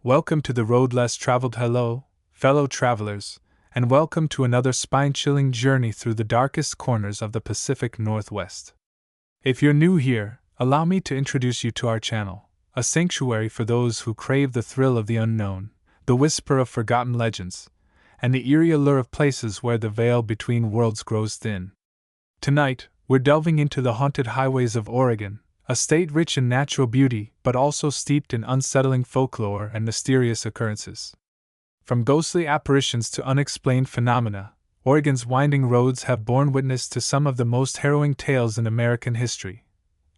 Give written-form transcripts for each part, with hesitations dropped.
Welcome to the road less traveled. Hello, fellow travelers, and welcome to another spine-chilling journey through the darkest corners of the Pacific Northwest. If you're new here, allow me to introduce you to our channel, a sanctuary for those who crave the thrill of the unknown, the whisper of forgotten legends, and the eerie allure of places where the veil between worlds grows thin. Tonight, we're delving into the haunted highways of Oregon, a state rich in natural beauty but also steeped in unsettling folklore and mysterious occurrences. From ghostly apparitions to unexplained phenomena, Oregon's winding roads have borne witness to some of the most harrowing tales in American history.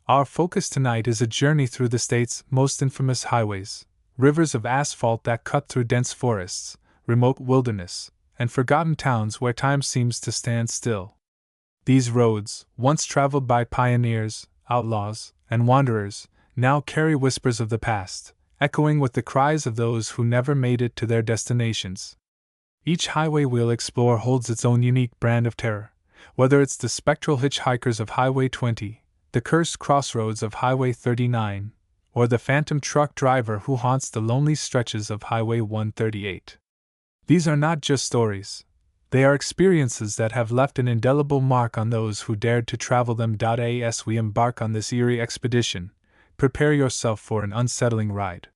Our focus tonight is a journey through the state's most infamous highways, rivers of asphalt that cut through dense forests, remote wilderness, and forgotten towns where time seems to stand still. These roads, once traveled by pioneers, outlaws, and wanderers, now carry whispers of the past, echoing with the cries of those who never made it to their destinations. Each highway we'll explore holds its own unique brand of terror, whether it's the spectral hitchhikers of Highway 20, the cursed crossroads of Highway 39, or the phantom truck driver who haunts the lonely stretches of Highway 138. These are not just stories. They are experiences that have left an indelible mark on those who dared to travel them. As we embark on this eerie expedition, prepare yourself for an unsettling ride.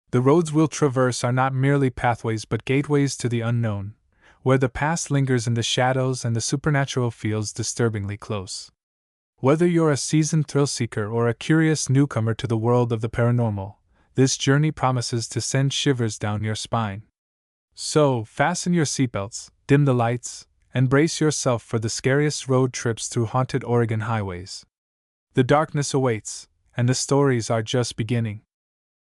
The roads we'll traverse are not merely pathways but gateways to the unknown, where the past lingers in the shadows and the supernatural feels disturbingly close. Whether you're a seasoned thrill-seeker or a curious newcomer to the world of the paranormal, this journey promises to send shivers down your spine. So, fasten your seatbelts, dim the lights, and brace yourself for the scariest road trips through haunted Oregon highways. The darkness awaits, and the stories are just beginning.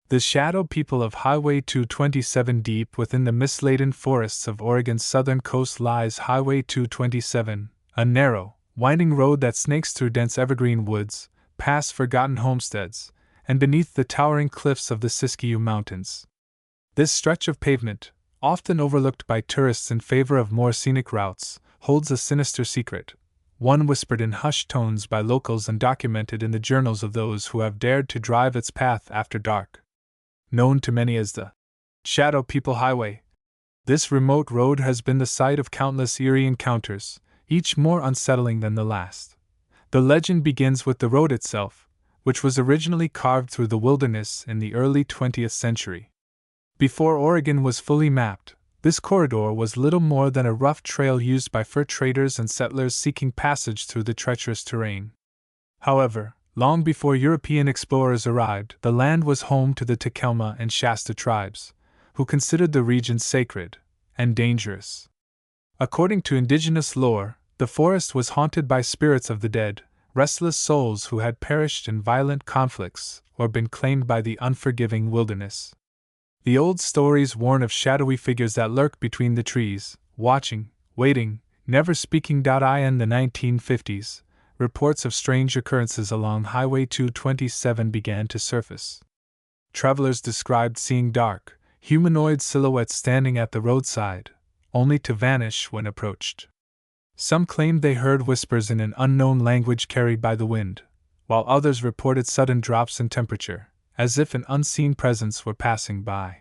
The shadow people of Highway 227. Deep within the mist-laden forests of Oregon's southern coast lies Highway 227, a narrow, winding road that snakes through dense evergreen woods, past forgotten homesteads, and beneath the towering cliffs of the Siskiyou Mountains. This stretch of pavement, often overlooked by tourists in favor of more scenic routes, holds a sinister secret, one whispered in hushed tones by locals and documented in the journals of those who have dared to drive its path after dark. Known to many as the Shadow People Highway, this remote road has been the site of countless eerie encounters, each more unsettling than the last. The legend begins with the road itself, which was originally carved through the wilderness in the early 20th century. Before Oregon was fully mapped, this corridor was little more than a rough trail used by fur traders and settlers seeking passage through the treacherous terrain. However, long before European explorers arrived, the land was home to the Takelma and Shasta tribes, who considered the region sacred and dangerous. According to indigenous lore, the forest was haunted by spirits of the dead, restless souls who had perished in violent conflicts or been claimed by the unforgiving wilderness. The old stories warn of shadowy figures that lurk between the trees, watching, waiting, never speaking. In the 1950s, reports of strange occurrences along Highway 227 began to surface. Travelers described seeing dark, humanoid silhouettes standing at the roadside, only to vanish when approached. Some claimed they heard whispers in an unknown language carried by the wind, while others reported sudden drops in temperature, as if an unseen presence were passing by.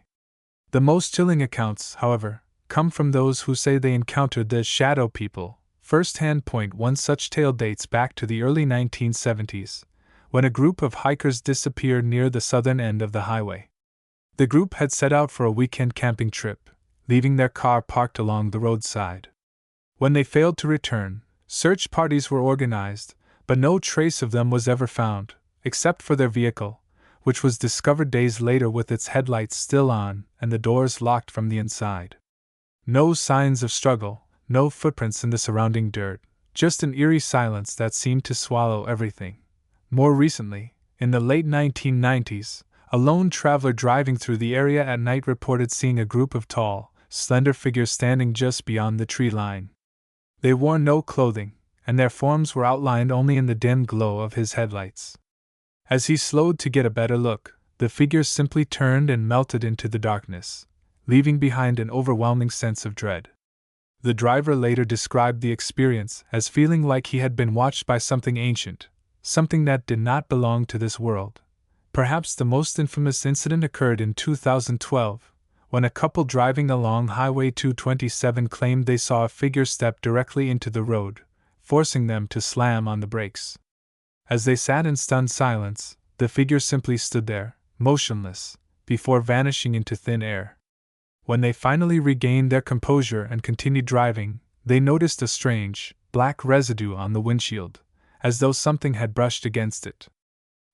The most chilling accounts, however, come from those who say they encountered the Shadow People, first-hand. One such tale dates back to the early 1970s, when a group of hikers disappeared near the southern end of the highway. The group had set out for a weekend camping trip, leaving their car parked along the roadside. When they failed to return, search parties were organized, but no trace of them was ever found, except for their vehicle, which was discovered days later with its headlights still on and the doors locked from the inside. No signs of struggle, no footprints in the surrounding dirt, just an eerie silence that seemed to swallow everything. More recently, in the late 1990s, a lone traveler driving through the area at night reported seeing a group of tall, slender figures standing just beyond the tree line. They wore no clothing, and their forms were outlined only in the dim glow of his headlights. As he slowed to get a better look, the figures simply turned and melted into the darkness, leaving behind an overwhelming sense of dread. The driver later described the experience as feeling like he had been watched by something ancient, something that did not belong to this world, Perhaps the most infamous incident occurred in 2012, when a couple driving along Highway 227 claimed they saw a figure step directly into the road, forcing them to slam on the brakes. As they sat in stunned silence, the figure simply stood there, motionless, before vanishing into thin air. When they finally regained their composure and continued driving, they noticed a strange, black residue on the windshield, as though something had brushed against it.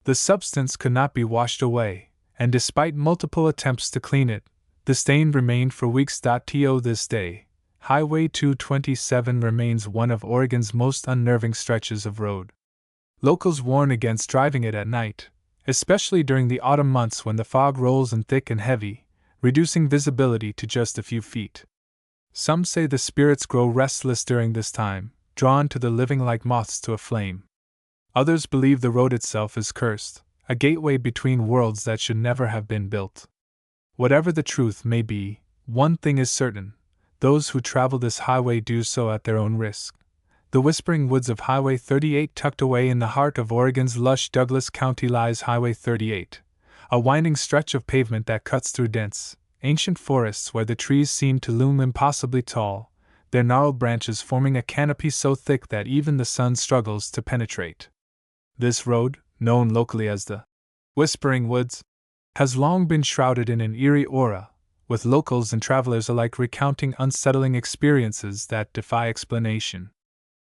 The substance could not be washed away, and despite multiple attempts to clean it, the stain remained for weeks. To this day, Highway 227 remains one of Oregon's most unnerving stretches of road. Locals warn against driving it at night, especially during the autumn months when the fog rolls in thick and heavy, reducing visibility to just a few feet. Some say the spirits grow restless during this time, drawn to the living like moths to a flame. Others believe the road itself is cursed, a gateway between worlds that should never have been built. Whatever the truth may be, one thing is certain: those who travel this highway do so at their own risk. The whispering woods of Highway 38, tucked away in the heart of Oregon's lush Douglas County, lies Highway 38, a winding stretch of pavement that cuts through dense, ancient forests where the trees seem to loom impossibly tall, their gnarled branches forming a canopy so thick that even the sun struggles to penetrate. This road, known locally as the Whispering Woods, has long been shrouded in an eerie aura, with locals and travelers alike recounting unsettling experiences that defy explanation.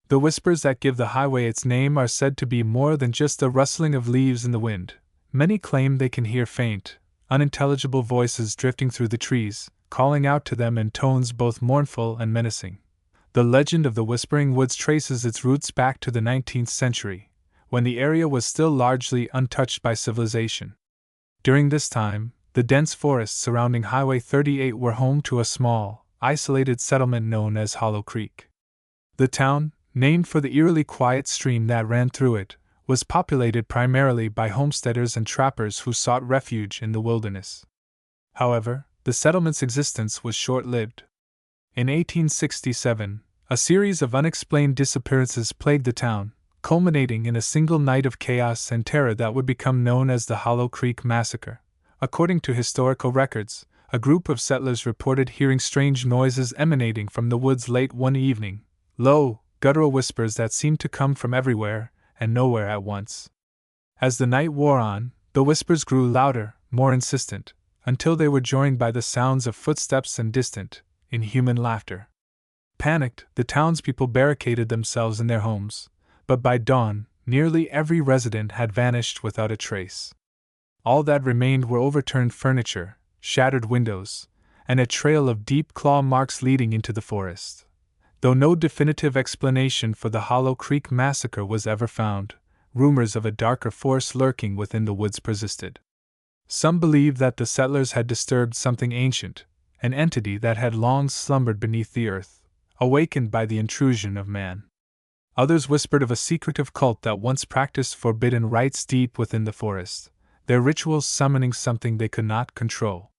The whispers that give the highway its name are said to be more than just the rustling of leaves in the wind. Many claim they can hear faint, unintelligible voices drifting through the trees, calling out to them in tones both mournful and menacing. The legend of the Whispering Woods traces its roots back to the 19th century, when the area was still largely untouched by civilization. During this time, the dense forests surrounding Highway 38 were home to a small, isolated settlement known as Hollow Creek. The town, named for the eerily quiet stream that ran through it, was populated primarily by homesteaders and trappers who sought refuge in the wilderness. However, the settlement's existence was short-lived. In 1867, a series of unexplained disappearances plagued the town, culminating in a single night of chaos and terror that would become known as the Hollow Creek Massacre. According to historical records, a group of settlers reported hearing strange noises emanating from the woods late one evening, low, guttural whispers that seemed to come from everywhere and nowhere at once. As the night wore on, the whispers grew louder, more insistent, until they were joined by the sounds of footsteps and distant, inhuman laughter. Panicked, the townspeople barricaded themselves in their homes, but by dawn, nearly every resident had vanished without a trace. All that remained were overturned furniture, shattered windows, and a trail of deep claw marks leading into the forest. Though no definitive explanation for the Hollow Creek Massacre was ever found, rumors of a darker force lurking within the woods persisted. Some believed that the settlers had disturbed something ancient, an entity that had long slumbered beneath the earth, awakened by the intrusion of man. Others whispered of a secretive cult that once practiced forbidden rites deep within the forest, their rituals summoning something they could not control.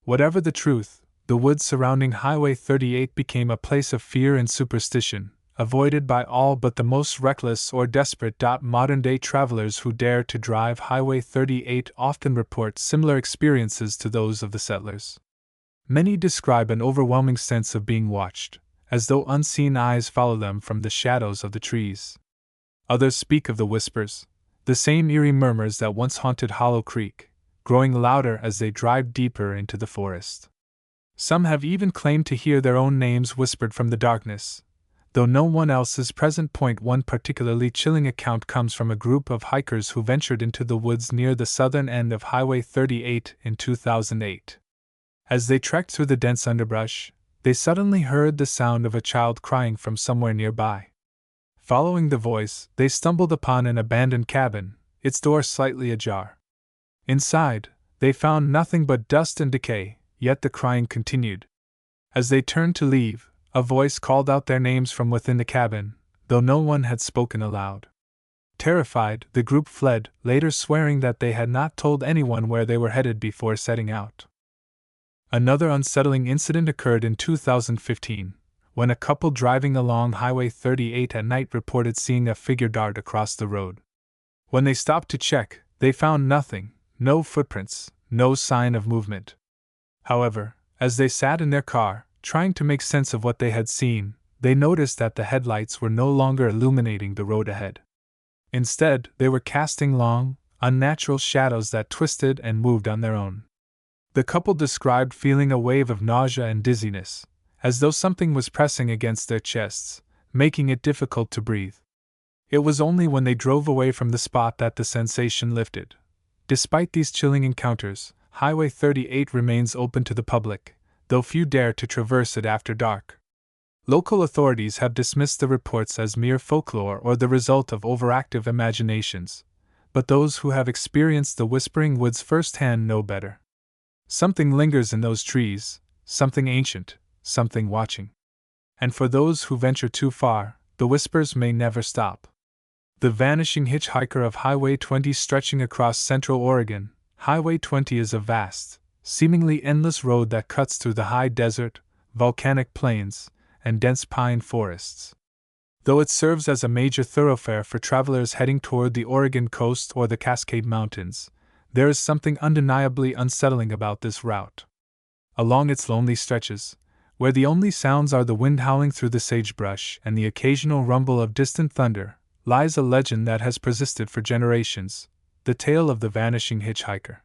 Whatever the truth, the woods surrounding Highway 38 became a place of fear and superstition, avoided by all but the most reckless or desperate. Modern-day travelers who dare to drive Highway 38 often report similar experiences to those of the settlers. Many describe an overwhelming sense of being watched, as though unseen eyes follow them from the shadows of the trees. Others speak of the whispers, the same eerie murmurs that once haunted Hollow Creek, growing louder as they drive deeper into the forest. Some have even claimed to hear their own names whispered from the darkness, though no one else is present. One particularly chilling account comes from a group of hikers who ventured into the woods near the southern end of Highway 38 in 2008. As they trekked through the dense underbrush, they suddenly heard the sound of a child crying from somewhere nearby. Following the voice, they stumbled upon an abandoned cabin, its door slightly ajar. Inside, they found nothing but dust and decay, yet the crying continued. As they turned to leave, a voice called out their names from within the cabin, though no one had spoken aloud. Terrified, the group fled, later swearing that they had not told anyone where they were headed before setting out. Another unsettling incident occurred in 2015, when a couple driving along Highway 38 at night reported seeing a figure dart across the road. When they stopped to check, they found nothing, no footprints, no sign of movement. However, as they sat in their car, trying to make sense of what they had seen, they noticed that the headlights were no longer illuminating the road ahead. Instead, they were casting long, unnatural shadows that twisted and moved on their own. The couple described feeling a wave of nausea and dizziness, as though something was pressing against their chests, making it difficult to breathe. It was only when they drove away from the spot that the sensation lifted. Despite these chilling encounters, Highway 38 remains open to the public, though few dare to traverse it after dark. Local authorities have dismissed the reports as mere folklore or the result of overactive imaginations, but those who have experienced the Whispering Woods firsthand know better. Something lingers in those trees, something ancient, something watching. And for those who venture too far, the whispers may never stop. The Vanishing Hitchhiker of Highway 20. Stretching across central Oregon, Highway 20 is a vast, seemingly endless road that cuts through the high desert, volcanic plains, and dense pine forests. Though it serves as a major thoroughfare for travelers heading toward the Oregon coast or the Cascade Mountains, there is something undeniably unsettling about this route. Along its lonely stretches, where the only sounds are the wind howling through the sagebrush and the occasional rumble of distant thunder, lies a legend that has persisted for generations, the tale of the Vanishing Hitchhiker.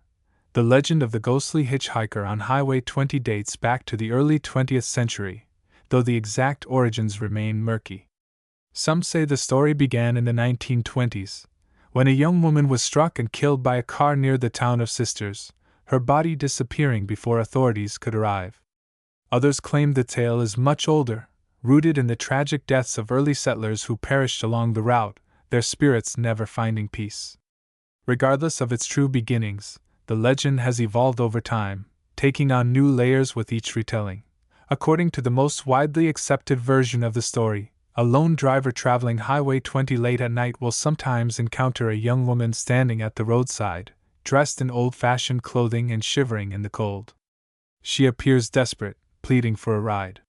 The legend of the ghostly hitchhiker on Highway 20 dates back to the early 20th century, though the exact origins remain murky. Some say the story began in the 1920s, when a young woman was struck and killed by a car near the town of Sisters, her body disappearing before authorities could arrive. Others claim the tale is much older, rooted in the tragic deaths of early settlers who perished along the route, their spirits never finding peace. Regardless of its true beginnings, the legend has evolved over time, taking on new layers with each retelling. According to the most widely accepted version of the story, a lone driver traveling Highway 20 late at night will sometimes encounter a young woman standing at the roadside, dressed in old-fashioned clothing and shivering in the cold. She appears desperate, pleading for a ride.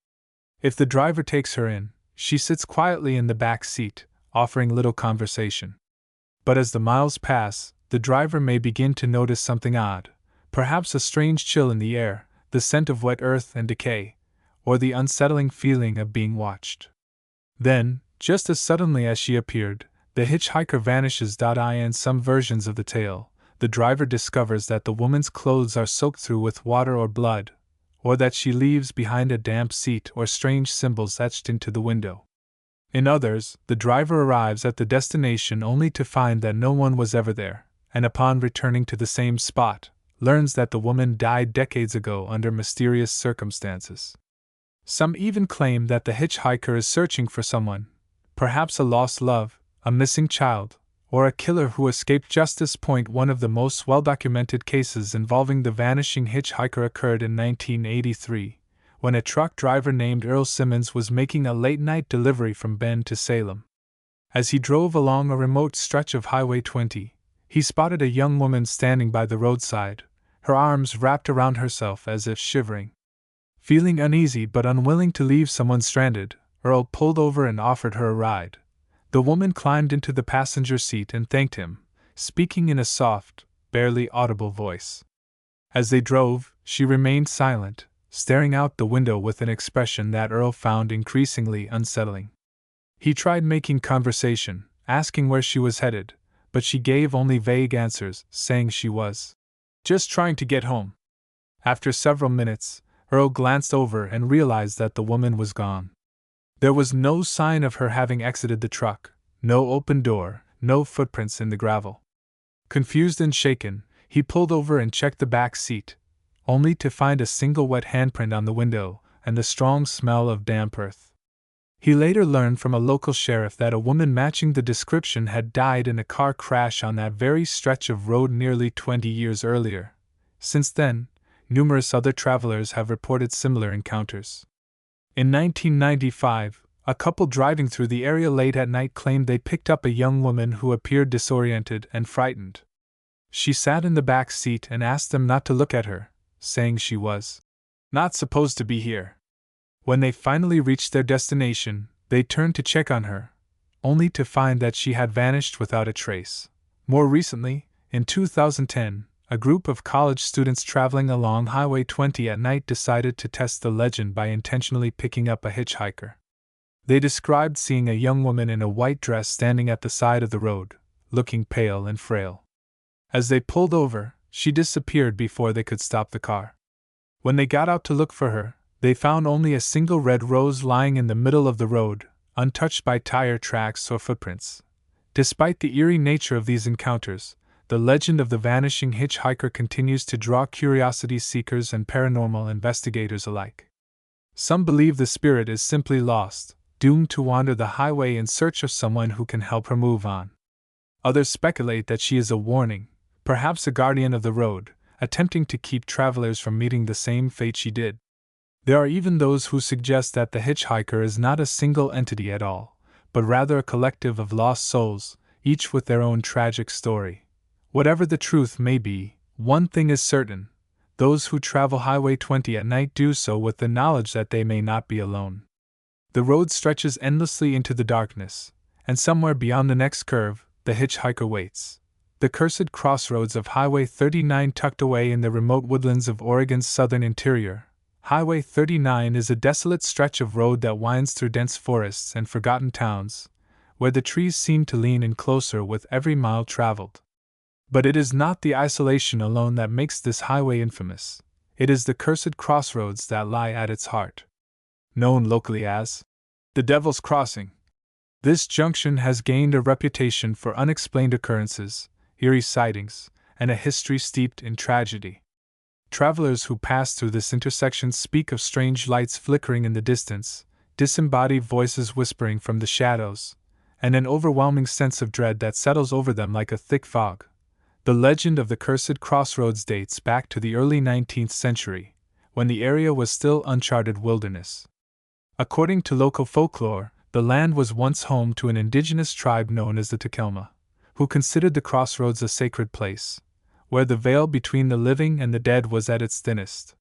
If the driver takes her in, she sits quietly in the back seat, offering little conversation. But as the miles pass, the driver may begin to notice something odd, perhaps a strange chill in the air, the scent of wet earth and decay, or the unsettling feeling of being watched. Then, just as suddenly as she appeared, the hitchhiker vanishes. In some versions of the tale, the driver discovers that the woman's clothes are soaked through with water or blood, or that she leaves behind a damp seat or strange symbols etched into the window. In others, the driver arrives at the destination only to find that no one was ever there, and upon returning to the same spot, learns that the woman died decades ago under mysterious circumstances. Some even claim that the hitchhiker is searching for someone, perhaps a lost love, a missing child, or a killer who escaped justice. One of the most well-documented cases involving the Vanishing Hitchhiker occurred in 1983, when a truck driver named Earl Simmons was making a late-night delivery from Bend to Salem. As he drove along a remote stretch of Highway 20, he spotted a young woman standing by the roadside, her arms wrapped around herself as if shivering. Feeling uneasy but unwilling to leave someone stranded, Earl pulled over and offered her a ride. The woman climbed into the passenger seat and thanked him, speaking in a soft, barely audible voice. As they drove, she remained silent, staring out the window with an expression that Earl found increasingly unsettling. He tried making conversation, asking where she was headed, but she gave only vague answers, saying she was just trying to get home. After several minutes, Earl glanced over and realized that the woman was gone. There was no sign of her having exited the truck, no open door, no footprints in the gravel. Confused and shaken, he pulled over and checked the back seat, only to find a single wet handprint on the window and the strong smell of damp earth. He later learned from a local sheriff that a woman matching the description had died in a car crash on that very stretch of road nearly 20 years earlier. Since then, numerous other travelers have reported similar encounters. In 1995, a couple driving through the area late at night claimed they picked up a young woman who appeared disoriented and frightened. She sat in the back seat and asked them not to look at her, saying she was not supposed to be here. When they finally reached their destination, they turned to check on her, only to find that she had vanished without a trace. More recently, in 2010, a group of college students traveling along Highway 20 at night decided to test the legend by intentionally picking up a hitchhiker. They described seeing a young woman in a white dress standing at the side of the road, looking pale and frail. As they pulled over, she disappeared before they could stop the car. When they got out to look for her, they found only a single red rose lying in the middle of the road, untouched by tire tracks or footprints. Despite the eerie nature of these encounters, the legend of the vanishing hitchhiker continues to draw curiosity seekers and paranormal investigators alike. Some believe the spirit is simply lost, doomed to wander the highway in search of someone who can help her move on. Others speculate that she is a warning, perhaps a guardian of the road, attempting to keep travelers from meeting the same fate she did. There are even those who suggest that the hitchhiker is not a single entity at all, but rather a collective of lost souls, each with their own tragic story. Whatever the truth may be, one thing is certain: those who travel Highway 20 at night do so with the knowledge that they may not be alone. The road stretches endlessly into the darkness, and somewhere beyond the next curve, the hitchhiker waits. The cursed crossroads of Highway 39, tucked away in the remote woodlands of Oregon's southern interior. Highway 39 is a desolate stretch of road that winds through dense forests and forgotten towns, where the trees seem to lean in closer with every mile traveled. But it is not the isolation alone that makes this highway infamous. It is the cursed crossroads that lie at its heart. Known locally as the Devil's Crossing, this junction has gained a reputation for unexplained occurrences, eerie sightings, and a history steeped in tragedy. Travelers who pass through this intersection speak of strange lights flickering in the distance, disembodied voices whispering from the shadows, and an overwhelming sense of dread that settles over them like a thick fog. The legend of the cursed crossroads dates back to the early 19th century, when the area was still uncharted wilderness. According to local folklore, the land was once home to an indigenous tribe known as the Takelma, who considered the crossroads a sacred place, where the veil between the living and the dead was at its thinnest.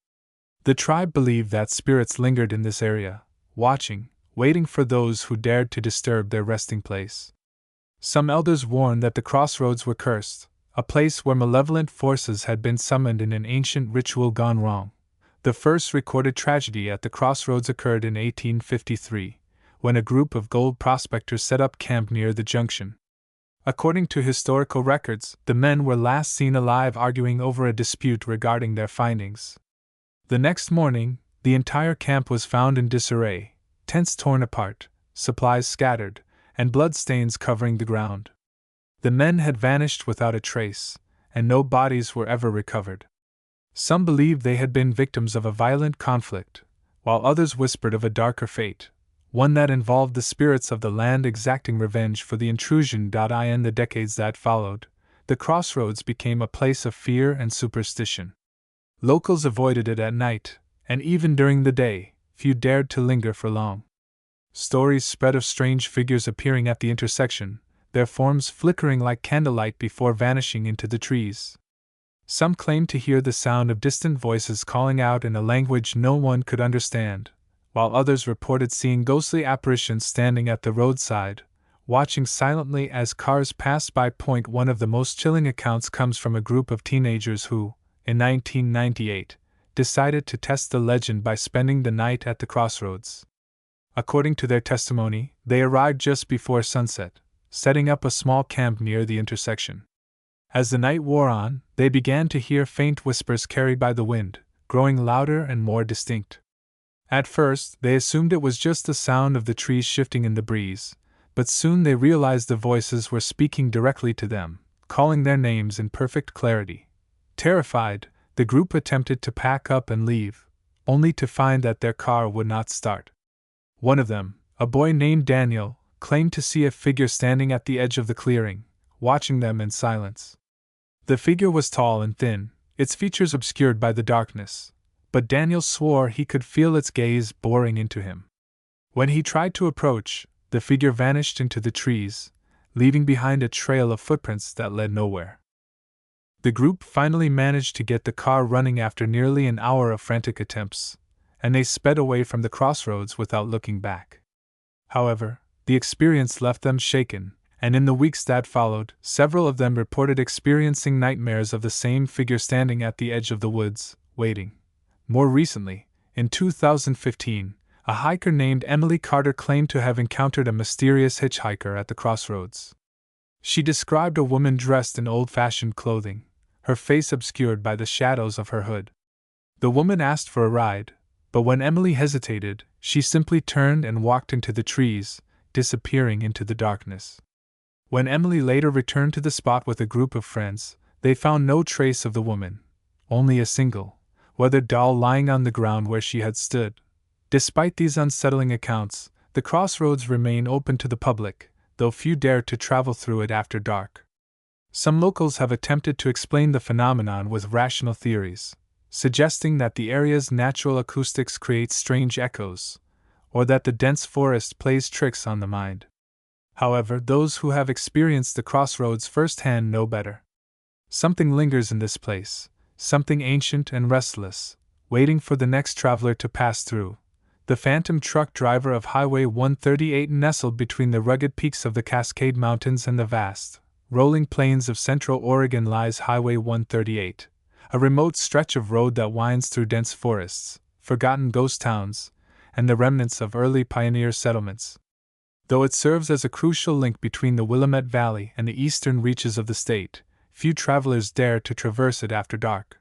The tribe believed that spirits lingered in this area, watching, waiting for those who dared to disturb their resting place. Some elders warned that the crossroads were cursed, a place where malevolent forces had been summoned in an ancient ritual gone wrong. The first recorded tragedy at the crossroads occurred in 1853, when a group of gold prospectors set up camp near the junction. According to historical records, the men were last seen alive arguing over a dispute regarding their findings. The next morning, the entire camp was found in disarray, tents torn apart, supplies scattered, and bloodstains covering the ground. The men had vanished without a trace, and no bodies were ever recovered. Some believed they had been victims of a violent conflict, while others whispered of a darker fate, one that involved the spirits of the land exacting revenge for the intrusion. In the decades that followed, the crossroads became a place of fear and superstition. Locals avoided it at night, and even during the day, few dared to linger for long. Stories spread of strange figures appearing at the intersection, their forms flickering like candlelight before vanishing into the trees. Some claimed to hear the sound of distant voices calling out in a language no one could understand, while others reported seeing ghostly apparitions standing at the roadside, watching silently as cars passed by. One of the most chilling accounts comes from a group of teenagers who, in 1998, decided to test the legend by spending the night at the crossroads. According to their testimony, they arrived just before sunset, setting up a small camp near the intersection. As the night wore on, they began to hear faint whispers carried by the wind, growing louder and more distinct. At first, they assumed it was just the sound of the trees shifting in the breeze, but soon they realized the voices were speaking directly to them, calling their names in perfect clarity. Terrified, the group attempted to pack up and leave, only to find that their car would not start. One of them, a boy named Daniel, claimed to see a figure standing at the edge of the clearing, watching them in silence. The figure was tall and thin, its features obscured by the darkness, but Daniel swore he could feel its gaze boring into him. When he tried to approach, the figure vanished into the trees, leaving behind a trail of footprints that led nowhere. The group finally managed to get the car running after nearly an hour of frantic attempts, and they sped away from the crossroads without looking back. However, the experience left them shaken, and in the weeks that followed, several of them reported experiencing nightmares of the same figure standing at the edge of the woods, waiting. More recently, in 2015, a hiker named Emily Carter claimed to have encountered a mysterious hitchhiker at the crossroads. She described a woman dressed in old-fashioned clothing, her face obscured by the shadows of her hood. The woman asked for a ride, but when Emily hesitated, she simply turned and walked into the trees, disappearing into the darkness. When Emily later returned to the spot with a group of friends, they found no trace of the woman, only a single, weathered doll lying on the ground where she had stood. Despite these unsettling accounts, the crossroads remain open to the public, though few dare to travel through it after dark. Some locals have attempted to explain the phenomenon with rational theories, suggesting that the area's natural acoustics create strange echoes, or that the dense forest plays tricks on the mind. However, those who have experienced the crossroads firsthand know better. Something lingers in this place, something ancient and restless, waiting for the next traveler to pass through. The phantom truck driver of Highway 138, nestled between the rugged peaks of the Cascade Mountains and the vast, rolling plains of central Oregon, lies Highway 138, a remote stretch of road that winds through dense forests, forgotten ghost towns, and the remnants of early pioneer settlements. Though it serves as a crucial link between the Willamette Valley and the eastern reaches of the state, few travelers dare to traverse it after dark.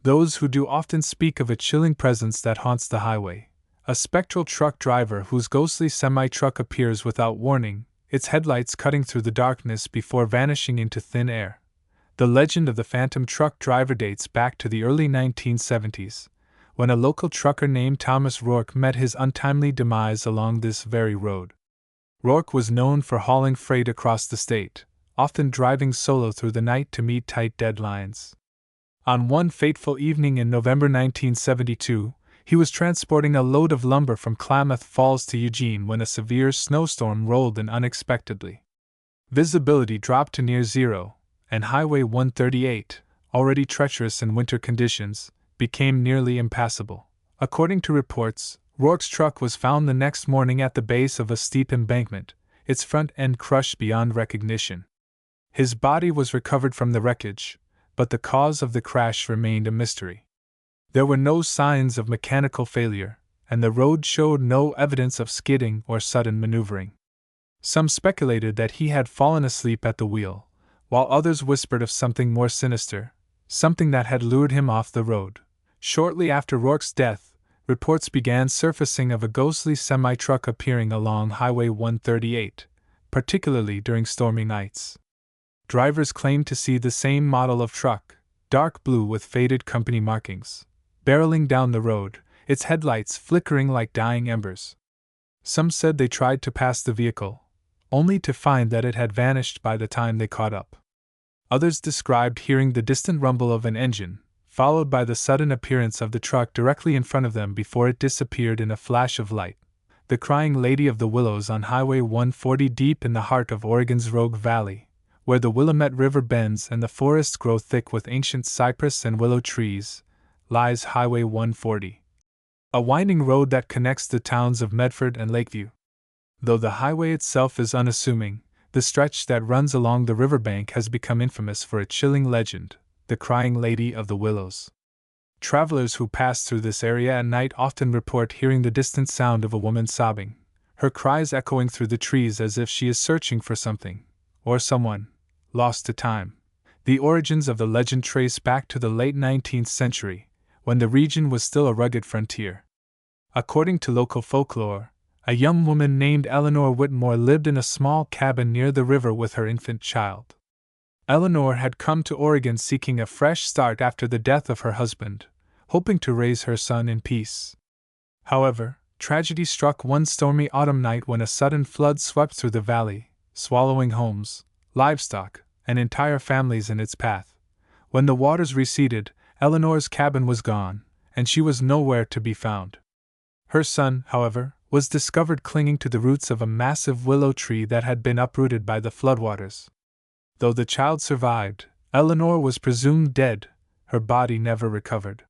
Those who do often speak of a chilling presence that haunts the highway, a spectral truck driver whose ghostly semi-truck appears without warning, its headlights cutting through the darkness before vanishing into thin air. The legend of the phantom truck driver dates back to the early 1970s, when a local trucker named Thomas Rourke met his untimely demise along this very road. Rourke was known for hauling freight across the state, often driving solo through the night to meet tight deadlines. On one fateful evening in November 1972, he was transporting a load of lumber from Klamath Falls to Eugene when a severe snowstorm rolled in unexpectedly. Visibility dropped to near zero, and Highway 138, already treacherous in winter conditions, became nearly impassable. According to reports, Rourke's truck was found the next morning at the base of a steep embankment, its front end crushed beyond recognition. His body was recovered from the wreckage, but the cause of the crash remained a mystery. There were no signs of mechanical failure, and the road showed no evidence of skidding or sudden maneuvering. Some speculated that he had fallen asleep at the wheel, while others whispered of something more sinister, something that had lured him off the road. Shortly after Rourke's death, reports began surfacing of a ghostly semi-truck appearing along Highway 138, particularly during stormy nights. Drivers claimed to see the same model of truck, dark blue with faded company markings, barreling down the road, its headlights flickering like dying embers. Some said they tried to pass the vehicle, only to find that it had vanished by the time they caught up. Others described hearing the distant rumble of an engine, followed by the sudden appearance of the truck directly in front of them before it disappeared in a flash of light. The Crying Lady of the Willows on Highway 140, deep in the heart of Oregon's Rogue Valley, where the Willamette River bends and the forests grow thick with ancient cypress and willow trees, lies Highway 140, a winding road that connects the towns of Medford and Lakeview. Though the highway itself is unassuming, the stretch that runs along the riverbank has become infamous for a chilling legend, the Crying Lady of the Willows. Travelers who pass through this area at night often report hearing the distant sound of a woman sobbing, her cries echoing through the trees as if she is searching for something, or someone, lost to time. The origins of the legend trace back to the late 19th century, when the region was still a rugged frontier. According to local folklore, a young woman named Eleanor Whitmore lived in a small cabin near the river with her infant child. Eleanor had come to Oregon seeking a fresh start after the death of her husband, hoping to raise her son in peace. However, tragedy struck one stormy autumn night when a sudden flood swept through the valley, swallowing homes, livestock, and entire families in its path. When the waters receded, Eleanor's cabin was gone, and she was nowhere to be found. Her son, however, was discovered clinging to the roots of a massive willow tree that had been uprooted by the floodwaters. Though the child survived, Eleanor was presumed dead, her body never recovered.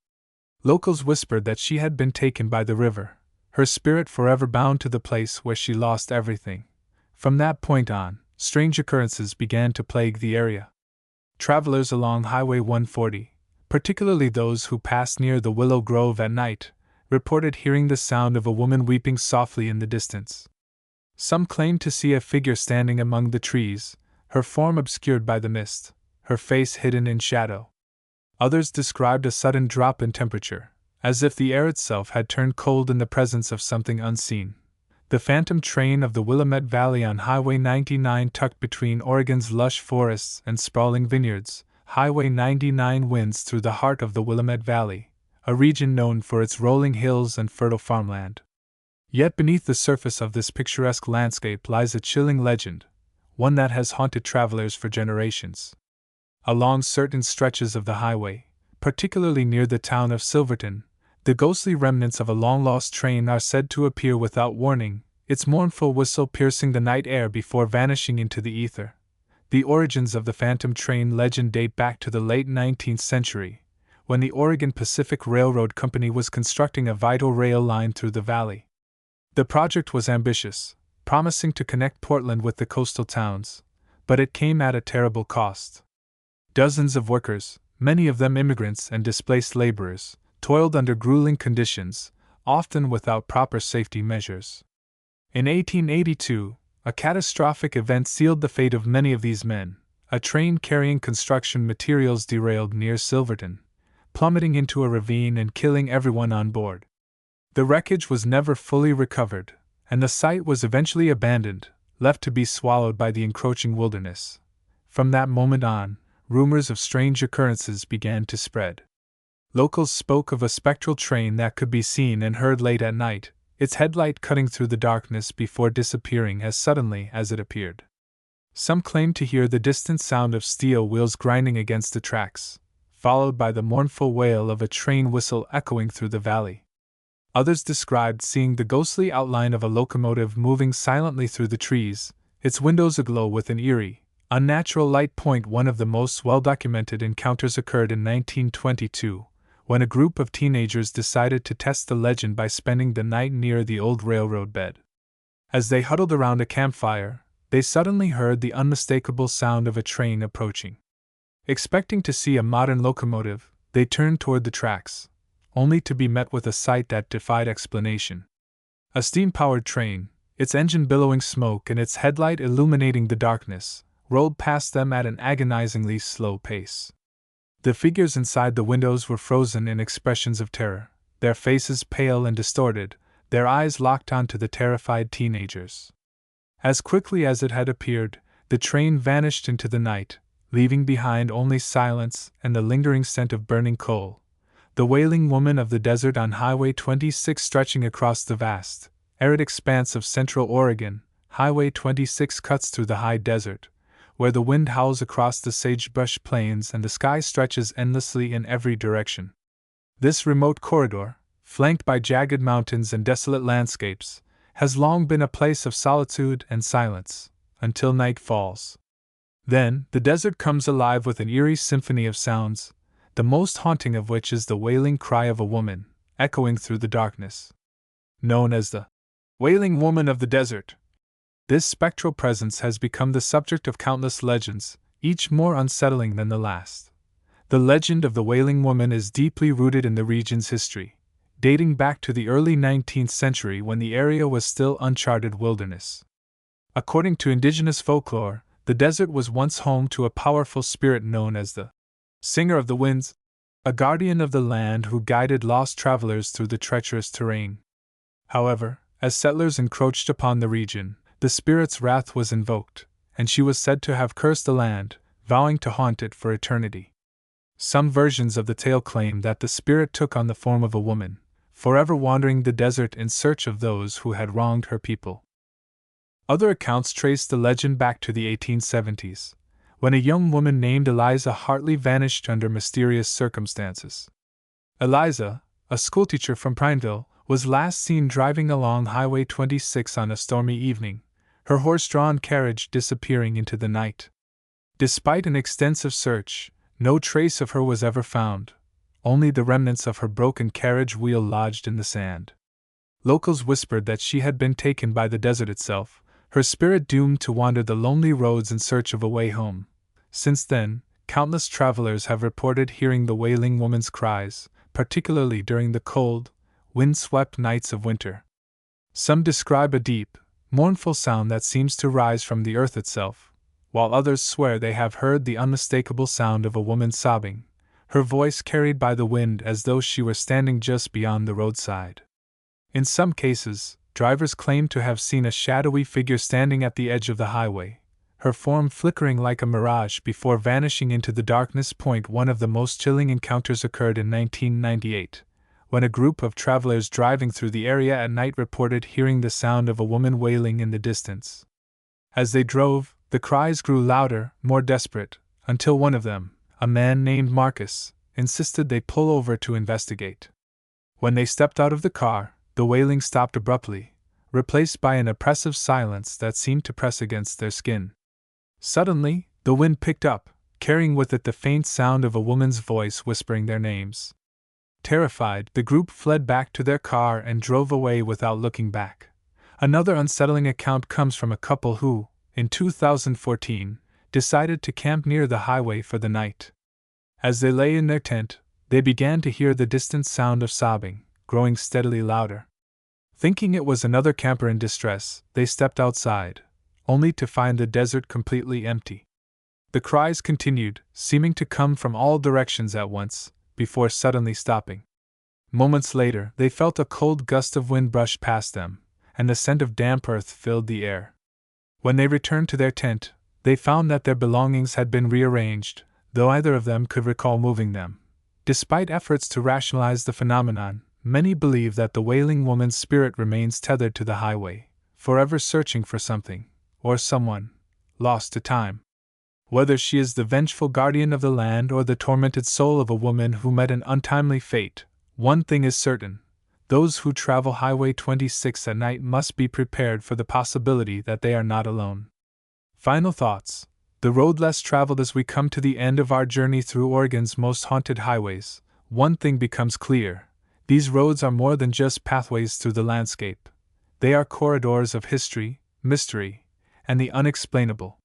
Locals whispered that she had been taken by the river, her spirit forever bound to the place where she lost everything. From that point on, strange occurrences began to plague the area. Travelers along Highway 140, particularly those who passed near the Willow Grove at night, reported hearing the sound of a woman weeping softly in the distance. Some claimed to see a figure standing among the trees, her form obscured by the mist, her face hidden in shadow. Others described a sudden drop in temperature, as if the air itself had turned cold in the presence of something unseen. The phantom train of the Willamette Valley on Highway 99, tucked between Oregon's lush forests and sprawling vineyards, Highway 99 winds through the heart of the Willamette Valley, a region known for its rolling hills and fertile farmland. Yet beneath the surface of this picturesque landscape lies a chilling legend, one that has haunted travelers for generations. Along certain stretches of the highway, particularly near the town of Silverton, the ghostly remnants of a long-lost train are said to appear without warning, its mournful whistle piercing the night air before vanishing into the ether. The origins of the phantom train legend date back to the late 19th century, when the Oregon Pacific Railroad Company was constructing a vital rail line through the valley. The project was ambitious, promising to connect Portland with the coastal towns, but it came at a terrible cost. Dozens of workers, many of them immigrants and displaced laborers, toiled under grueling conditions, often without proper safety measures. In 1882, a catastrophic event sealed the fate of many of these men. A train carrying construction materials derailed near Silverton, plummeting into a ravine and killing everyone on board. The wreckage was never fully recovered, and the site was eventually abandoned, left to be swallowed by the encroaching wilderness. From that moment on, rumors of strange occurrences began to spread. Locals spoke of a spectral train that could be seen and heard late at night, its headlight cutting through the darkness before disappearing as suddenly as it appeared. Some claimed to hear the distant sound of steel wheels grinding against the tracks, followed by the mournful wail of a train whistle echoing through the valley. Others described seeing the ghostly outline of a locomotive moving silently through the trees, its windows aglow with an eerie, unnatural light. One of the most well-documented encounters occurred in 1922, when a group of teenagers decided to test the legend by spending the night near the old railroad bed. As they huddled around a campfire, they suddenly heard the unmistakable sound of a train approaching. Expecting to see a modern locomotive, they turned toward the tracks, only to be met with a sight that defied explanation. A steam-powered train, its engine billowing smoke and its headlight illuminating the darkness, rolled past them at an agonizingly slow pace. The figures inside the windows were frozen in expressions of terror, their faces pale and distorted, their eyes locked onto the terrified teenagers. As quickly as it had appeared, the train vanished into the night, leaving behind only silence and the lingering scent of burning coal. The wailing woman of the desert on Highway 26 stretching across the vast, arid expanse of central Oregon, Highway 26 cuts through the high desert, where the wind howls across the sagebrush plains and the sky stretches endlessly in every direction. This remote corridor, flanked by jagged mountains and desolate landscapes, has long been a place of solitude and silence, until night falls. Then, the desert comes alive with an eerie symphony of sounds, the most haunting of which is the wailing cry of a woman, echoing through the darkness. Known as the Wailing Woman of the Desert, this spectral presence has become the subject of countless legends, each more unsettling than the last. The legend of the Wailing Woman is deeply rooted in the region's history, dating back to the early 19th century when the area was still uncharted wilderness. According to indigenous folklore, the desert was once home to a powerful spirit known as the Singer of the Winds, a guardian of the land who guided lost travelers through the treacherous terrain. However, as settlers encroached upon the region, the spirit's wrath was invoked, and she was said to have cursed the land, vowing to haunt it for eternity. Some versions of the tale claim that the spirit took on the form of a woman, forever wandering the desert in search of those who had wronged her people. Other accounts trace the legend back to the 1870s, when a young woman named Eliza Hartley vanished under mysterious circumstances. Eliza, a schoolteacher from Prineville, was last seen driving along Highway 26 on a stormy evening, her horse-drawn carriage disappearing into the night. Despite an extensive search, no trace of her was ever found, only the remnants of her broken carriage wheel lodged in the sand. Locals whispered that she had been taken by the desert itself, her spirit doomed to wander the lonely roads in search of a way home. Since then, countless travelers have reported hearing the wailing woman's cries, particularly during the cold, wind-swept nights of winter. Some describe a deep, mournful sound that seems to rise from the earth itself, while others swear they have heard the unmistakable sound of a woman sobbing, her voice carried by the wind as though she were standing just beyond the roadside. In some cases, drivers claim to have seen a shadowy figure standing at the edge of the highway, her form flickering like a mirage before vanishing into the darkness. One of the most chilling encounters occurred in 1998, when a group of travelers driving through the area at night reported hearing the sound of a woman wailing in the distance. As they drove, the cries grew louder, more desperate, until one of them, a man named Marcus, insisted they pull over to investigate. When they stepped out of the car, the wailing stopped abruptly, replaced by an oppressive silence that seemed to press against their skin. Suddenly, the wind picked up, carrying with it the faint sound of a woman's voice whispering their names. Terrified, the group fled back to their car and drove away without looking back. Another unsettling account comes from a couple who, in 2014, decided to camp near the highway for the night. As they lay in their tent, they began to hear the distant sound of sobbing, growing steadily louder. Thinking it was another camper in distress, they stepped outside, only to find the desert completely empty. The cries continued, seeming to come from all directions at once, before suddenly stopping. Moments later, they felt a cold gust of wind brush past them, and the scent of damp earth filled the air. When they returned to their tent, they found that their belongings had been rearranged, though either of them could recall moving them. Despite efforts to rationalize the phenomenon, many believe that the wailing woman's spirit remains tethered to the highway, forever searching for something, or someone, lost to time. Whether she is the vengeful guardian of the land or the tormented soul of a woman who met an untimely fate, one thing is certain: those who travel Highway 26 at night must be prepared for the possibility that they are not alone. Final thoughts. The road less traveled. As we come to the end of our journey through Oregon's most haunted highways, one thing becomes clear: these roads are more than just pathways through the landscape. They are corridors of history, mystery, and the unexplainable.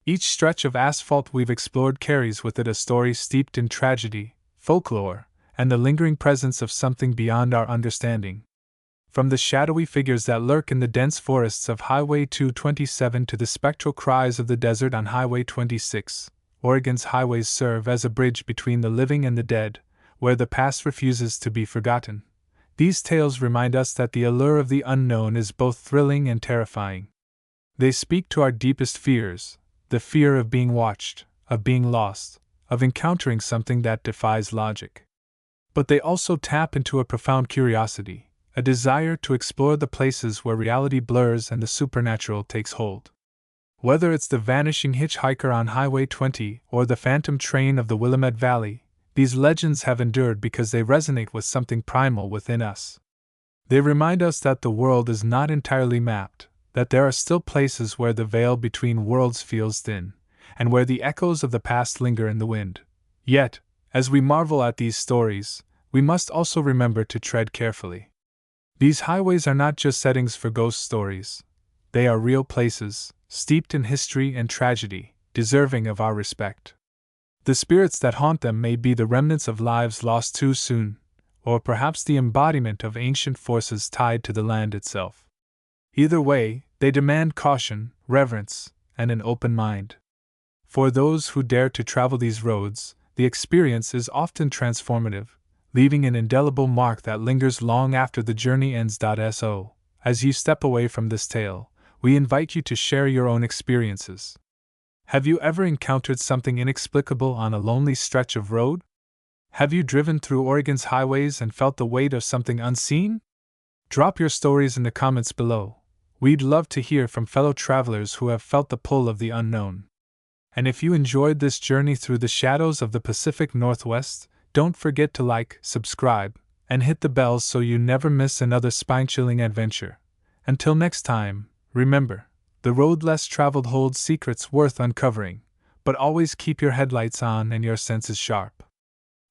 Each stretch of asphalt we've explored carries with it a story steeped in tragedy, folklore, and the lingering presence of something beyond our understanding. From the shadowy figures that lurk in the dense forests of Highway 227 to the spectral cries of the desert on Highway 26, Oregon's highways serve as a bridge between the living and the dead, where the past refuses to be forgotten. These tales remind us that the allure of the unknown is both thrilling and terrifying. They speak to our deepest fears: the fear of being watched, of being lost, of encountering something that defies logic. But they also tap into a profound curiosity, a desire to explore the places where reality blurs and the supernatural takes hold. Whether it's the vanishing hitchhiker on Highway 20 or the phantom train of the Willamette Valley, these legends have endured because they resonate with something primal within us. They remind us that the world is not entirely mapped, that there are still places where the veil between worlds feels thin, and where the echoes of the past linger in the wind. Yet, as we marvel at these stories, we must also remember to tread carefully. These highways are not just settings for ghost stories. They are real places, steeped in history and tragedy, deserving of our respect. The spirits that haunt them may be the remnants of lives lost too soon, or perhaps the embodiment of ancient forces tied to the land itself. Either way, they demand caution, reverence, and an open mind. For those who dare to travel these roads, the experience is often transformative, leaving an indelible mark that lingers long after the journey ends. So, as you step away from this tale, we invite you to share your own experiences. Have you ever encountered something inexplicable on a lonely stretch of road? Have you driven through Oregon's highways and felt the weight of something unseen? Drop your stories in the comments below. We'd love to hear from fellow travelers who have felt the pull of the unknown. And if you enjoyed this journey through the shadows of the Pacific Northwest, don't forget to like, subscribe, and hit the bell so you never miss another spine-chilling adventure. Until next time, remember, the road less traveled holds secrets worth uncovering, but always keep your headlights on and your senses sharp.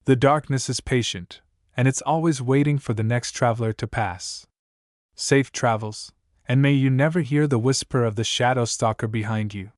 The darkness is patient, and it's always waiting for the next traveler to pass. Safe travels, and may you never hear the whisper of the shadow stalker behind you.